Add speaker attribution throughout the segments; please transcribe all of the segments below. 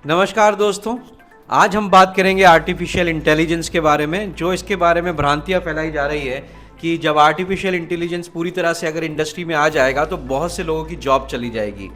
Speaker 1: नमस्कार दोस्तों। आज हम बात करेंगे आर्टिफिशियल इंटेलिजेंस के बारे में। जो इसके बारे में भ्रांतियां फैलाई जा रही है कि जब आर्टिफिशियल इंटेलिजेंस पूरी तरह से अगर इंडस्ट्री में आ जाएगा तो बहुत से लोगों की जॉब चली जाएगी।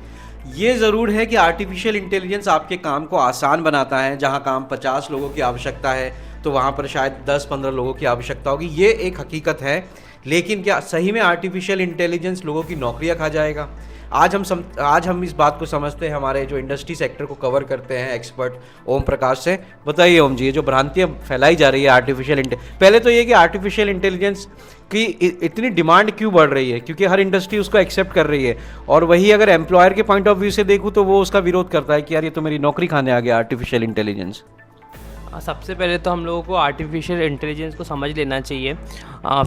Speaker 1: ये ज़रूर है कि आर्टिफिशियल इंटेलिजेंस आपके काम को आसान बनाता है। जहां काम 50 लोगों की आवश्यकता है तो वहां पर शायद 10-15 लोगों की आवश्यकता होगी। ये एक हकीकत है। लेकिन क्या सही में आर्टिफिशियल इंटेलिजेंस लोगों की नौकरियां खा जाएगा? आज हम इस बात को समझते हैं हमारे जो इंडस्ट्री सेक्टर को कवर करते हैं एक्सपर्ट ओम प्रकाश से। बताइए ओम जी, ये जो भ्रांतियाँ फैलाई जा रही है पहले तो ये कि आर्टिफिशियल इंटेलिजेंस की इतनी डिमांड क्यों बढ़ रही है? क्योंकि हर इंडस्ट्री उसको एक्सेप्ट कर रही है, और वही अगर एम्प्लॉयर के पॉइंट ऑफ व्यू से देखूँ तो वो उसका विरोध करता है कि यार ये तो मेरी नौकरी खाने आ गया आर्टिफिशियल इंटेलिजेंस।
Speaker 2: सबसे पहले तो हम लोगों को आर्टिफिशियल इंटेलिजेंस को समझ लेना चाहिए।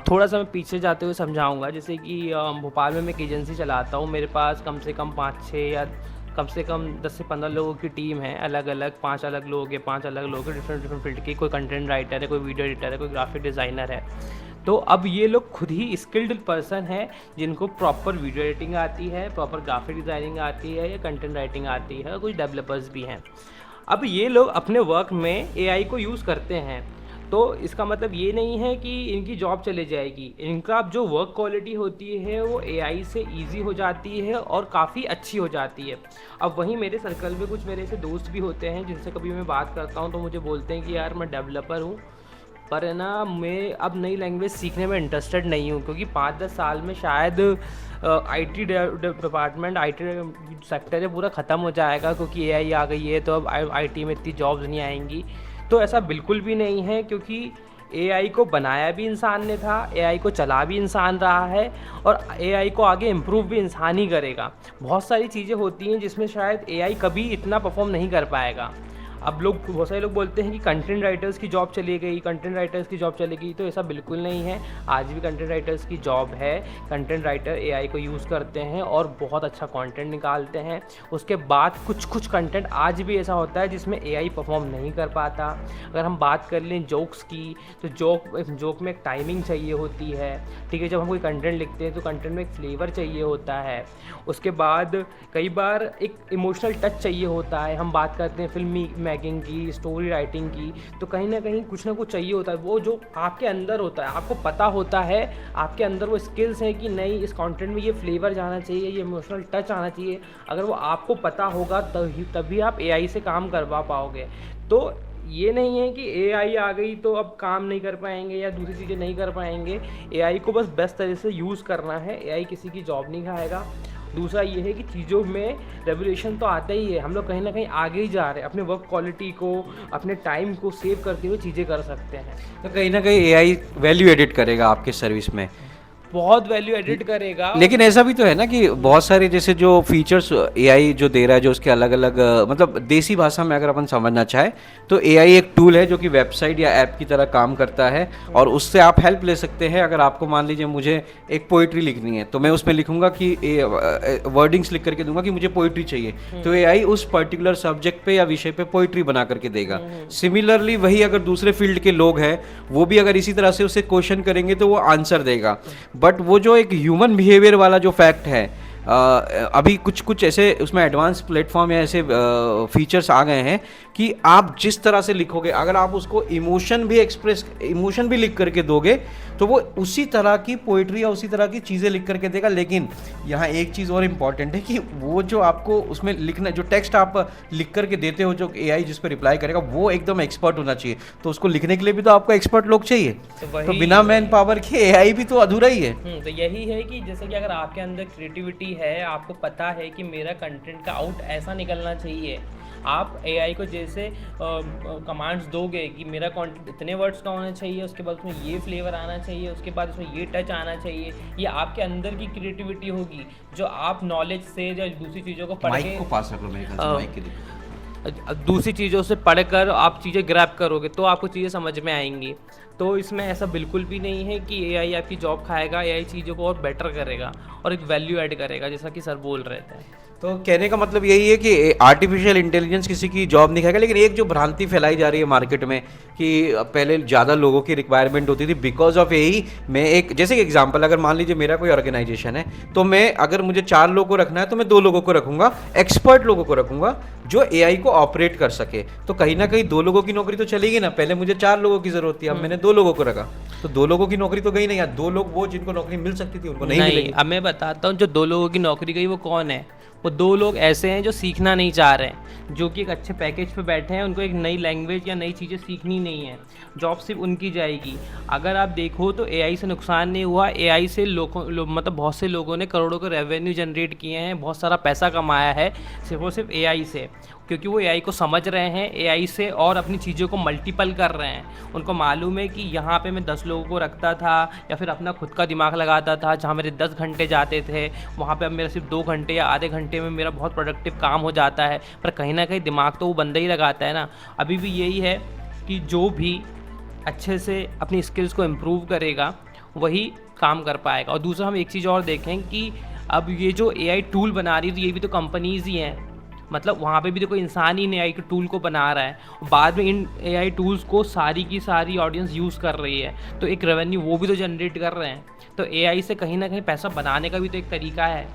Speaker 2: थोड़ा सा मैं पीछे जाते हुए समझाऊंगा। जैसे कि भोपाल में मैं एक एजेंसी चलाता हूँ। मेरे पास कम से कम 5-6 या कम से कम 10 से 15 लोगों की टीम है। अलग अलग 5 अलग लोग हैं, 5 अलग लोग हैं, डिफरेंट फील्ड की। कोई कंटेंट राइटर है, कोई वीडियो एडिटर है, कोई ग्राफिक डिज़ाइनर है। तो अब ये लोग खुद ही स्किल्ड पर्सन है जिनको प्रॉपर वीडियो एडिटिंग आती है, प्रॉपर ग्राफिक डिज़ाइनिंग आती है या कंटेंट राइटिंग आती है, और कुछ डेवलपर्स भी हैं। अब ये लोग अपने वर्क में एआई को यूज़ करते हैं, तो इसका मतलब ये नहीं है कि इनकी जॉब चले जाएगी। इनका जो वर्क क्वालिटी होती है वो एआई से इजी हो जाती है और काफ़ी अच्छी हो जाती है। अब वहीं मेरे सर्कल में कुछ मेरे ऐसे दोस्त भी होते हैं जिनसे कभी मैं बात करता हूँ तो मुझे बोलते हैं कि यार मैं डेवलपर हूँ, पर है ना, मैं अब नई लैंग्वेज सीखने में इंटरेस्टेड नहीं हूँ, क्योंकि 5-10 साल में शायद आईटी डिपार्टमेंट, आईटी सेक्टर है पूरा ख़त्म हो जाएगा, क्योंकि एआई आ गई है। तो अब आईटी में इतनी जॉब्स नहीं आएंगी। तो ऐसा बिल्कुल भी नहीं है, क्योंकि एआई को बनाया भी इंसान ने था, एआई को चला भी इंसान रहा है, और एआई को आगे इम्प्रूव भी इंसान ही करेगा। बहुत सारी चीज़ें होती हैं जिसमें शायद एआई कभी इतना परफॉर्म नहीं कर पाएगा। अब बहुत सारे लोग बोलते हैं कि कंटेंट राइटर्स की जॉब चली गई, कंटेंट राइटर्स की जॉब चली गई। तो ऐसा बिल्कुल नहीं है। आज भी कंटेंट राइटर्स की जॉब है। कंटेंट राइटर एआई को यूज़ करते हैं और बहुत अच्छा कंटेंट निकालते हैं। उसके बाद कुछ कंटेंट आज भी ऐसा होता है जिसमें एआई परफॉर्म नहीं कर पाता। अगर हम बात कर लें जोक्स की, तो जोक में एक टाइमिंग चाहिए होती है, ठीक है। जब हम कोई कंटेंट लिखते हैं तो कंटेंट में एक फ्लेवर चाहिए होता है। उसके बाद कई बार एक इमोशनल टच चाहिए होता है। हम बात करते हैं फिल्मी मेकिंग की, स्टोरी राइटिंग की, तो कहीं ना कहीं कुछ ना कुछ चाहिए होता है। वो जो आपके अंदर होता है, आपको पता होता है, आपके अंदर वो स्किल्स हैं कि नहीं, इस कंटेंट में ये फ्लेवर जाना चाहिए, ये इमोशनल टच आना चाहिए। अगर वो आपको पता होगा तभी आप एआई से काम करवा पाओगे। तो ये नहीं है कि एआई आ गई तो अब काम नहीं कर पाएंगे या दूसरी चीज़ें नहीं कर पाएंगे। एआई को बस बेस्ट तरह से यूज़ करना है। एआई किसी की जॉब नहीं खाएगा। दूसरा ये है कि चीज़ों में रेवोल्यूशन तो आता ही है। हम लोग कहीं ना कहीं आगे ही जा रहे हैं, अपने वर्क क्वालिटी को, अपने टाइम को सेव करते हुए चीज़ें कर सकते हैं।
Speaker 1: तो कहीं ना कहीं एआई वैल्यू एडिट करेगा आपके सर्विस में,
Speaker 2: बहुत वैल्यू एडिट करेगा।
Speaker 1: लेकिन ऐसा भी तो है ना कि बहुत सारे जैसे जो फीचर्स एआई जो दे रहा है, जो उसके अलग अलग मतलब देसी भाषा में अगर अपन समझना चाहे तो एआई एक टूल है जो कि वेबसाइट या ऐप की तरह काम करता है, और उससे आप हेल्प ले सकते हैं। अगर आपको मान लीजिए मुझे एक पोइट्री लिखनी है तो मैं उसमें लिखूंगा कि वर्डिंग्स लिख करके दूंगा कि मुझे पोइट्री चाहिए, तो एआई उस पर्टिकुलर सब्जेक्ट पे या विषय पे पोइट्री बना करके देगा। सिमिलरली वही अगर दूसरे फील्ड के लोग हैं वो भी अगर इसी तरह से उसे क्वेश्चन करेंगे तो वो आंसर देगा। बट वो जो एक ह्यूमन बिहेवियर वाला जो फैक्ट है, अभी कुछ ऐसे उसमें एडवांस प्लेटफॉर्म या ऐसे फीचर्स आ गए हैं कि आप जिस तरह से लिखोगे, अगर आप उसको इमोशन भी लिख करके दोगे तो वो उसी तरह की पोइट्री या उसी तरह की चीज़ें लिख करके देगा। लेकिन यहाँ एक चीज़ और इम्पॉर्टेंट है कि वो जो आपको उसमें लिखना, जो टेक्स्ट आप लिख करके देते हो, जो एआई जिस पर रिप्लाई करेगा वो एकदम एक्सपर्ट होना चाहिए। तो उसको लिखने के लिए भी तो आपको एक्सपर्ट लोग चाहिए। तो बिना मैन पावर के एआई भी तो अधूरा ही है।
Speaker 2: तो यही है कि जैसे कि अगर आपके अंदर क्रिएटिविटी है, आपको पता है कि मेरा कंटेंट का आउट ऐसा निकलना चाहिए, आप एआई को जैसे कमांड्स दोगे कि मेरा कंटेंट इतने वर्ड्स का होना चाहिए, उसके बाद उसमें ये फ्लेवर आना चाहिए, उसके बाद उसमें ये टच आना चाहिए, ये आपके अंदर की क्रिएटिविटी होगी जो आप नॉलेज से या दूसरी चीज़ों को पढ़ के,
Speaker 1: पास रख लो मेरे ख्याल से, माइक के
Speaker 2: दूसरी चीज़ों से पढ़कर आप चीज़ें ग्रैब करोगे तो आपको चीज़ें समझ में आएंगी। तो इसमें ऐसा बिल्कुल भी नहीं है कि एआई आपकी जॉब खाएगा। एआई चीज़ों को और बेटर करेगा और एक वैल्यू ऐड करेगा, जैसा कि सर बोल रहे थे।
Speaker 1: तो कहने का मतलब यही है कि आर्टिफिशियल इंटेलिजेंस किसी की जॉब नहीं खाएगा, लेकिन एक जो भ्रांति फैलाई जा रही है मार्केट में कि पहले ज़्यादा लोगों की रिक्वायरमेंट होती थी बिकॉज ऑफ यही। मैं एक जैसे कि एग्जांपल, अगर मान लीजिए मेरा कोई ऑर्गेनाइजेशन है, तो मैं अगर मुझे 4 लोगों को रखना है तो मैं 2 लोगों को रखूंगा, एक्सपर्ट लोगों को रखूंगा जो एआई को ऑपरेट कर सके। तो कहीं ना कहीं 2 लोगों की नौकरी तो चलेगी ना, पहले मुझे 4 लोगों की जरूरत थी, अब मैंने 2 लोगों को रखा, तो 2 लोगों की नौकरी तो गई नहीं यार। 2 लोग वो जिनको नौकरी मिल सकती थी उनको नहीं मिलेगी।
Speaker 2: अब मैं बताता हूँ, जो 2 लोगों की नौकरी गई वो कौन है। वो 2 लोग ऐसे हैं जो सीखना नहीं चाह रहे हैं, जो कि एक अच्छे पैकेज पे बैठे हैं, उनको एक नई लैंग्वेज या नई चीज़ें सीखनी नहीं है, जॉब सिर्फ उनकी जाएगी। अगर आप देखो तो एआई से नुकसान नहीं हुआ, एआई से मतलब बहुत से लोगों ने करोड़ों के रेवेन्यू जनरेट किए हैं, बहुत सारा पैसा कमाया है सिर्फ और सिर्फ एआई से, क्योंकि वो एआई को समझ रहे हैं एआई से और अपनी चीज़ों को मल्टीपल कर रहे हैं। उनको मालूम है कि यहाँ पे मैं 10 लोगों को रखता था या फिर अपना खुद का दिमाग लगाता था, जहाँ मेरे 10 घंटे जाते थे, वहाँ पे अब मेरा सिर्फ 2 घंटे या आधे घंटे में मेरा बहुत प्रोडक्टिव काम हो जाता है। पर कहीं ना कहीं दिमाग तो वो बंदा ही लगाता है ना। अभी भी यही है कि जो भी अच्छे से अपनी स्किल्स को इम्प्रूव करेगा वही काम कर पाएगा। और दूसरा हम एक चीज़ और देखें कि अब ये जो एआई टूल बना रही है, तो ये भी तो कंपनीज़ ही हैं, मतलब वहाँ पे भी तो कोई इंसान ही एआई के टूल को बना रहा है, बाद में इन एआई टूल्स को सारी की सारी ऑडियंस यूज़ कर रही है, तो एक रेवेन्यू वो भी तो जनरेट कर रहे हैं। तो एआई से कहीं ना कहीं पैसा बनाने का भी तो एक तरीका है।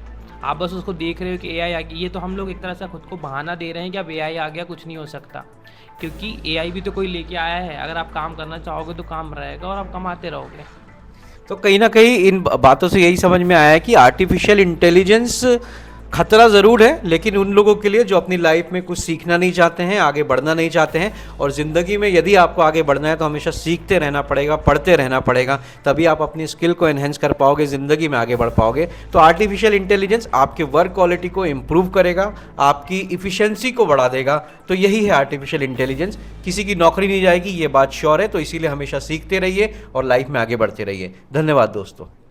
Speaker 2: आप बस उसको देख रहे हो कि एआई आ गई, ये तो हम लोग एक तरह से खुद को बहाना दे रहे हैं कि अब एआई आ गया, कुछ नहीं हो सकता, क्योंकि एआई भी तो कोई लेके आया है। अगर आप काम करना चाहोगे तो काम रहेगा और आप कमाते रहोगे।
Speaker 1: तो कहीं ना कहीं इन बातों से यही समझ में आया है कि आर्टिफिशियल इंटेलिजेंस खतरा ज़रूर है, लेकिन उन लोगों के लिए जो अपनी लाइफ में कुछ सीखना नहीं चाहते हैं, आगे बढ़ना नहीं चाहते हैं। और ज़िंदगी में यदि आपको आगे बढ़ना है तो हमेशा सीखते रहना पड़ेगा, पढ़ते रहना पड़ेगा, तभी आप अपनी स्किल को एनहेंस कर पाओगे, ज़िंदगी में आगे बढ़ पाओगे। तो आर्टिफिशियल इंटेलिजेंस आपके वर्क क्वालिटी को इम्प्रूव करेगा, आपकी इफ़िशेंसी को बढ़ा देगा। तो यही है आर्टिफिशियल इंटेलिजेंस। किसी की नौकरी नहीं जाएगी, ये बात श्योर है। तो इसीलिए हमेशा सीखते रहिए और लाइफ में आगे बढ़ते रहिए। धन्यवाद दोस्तों।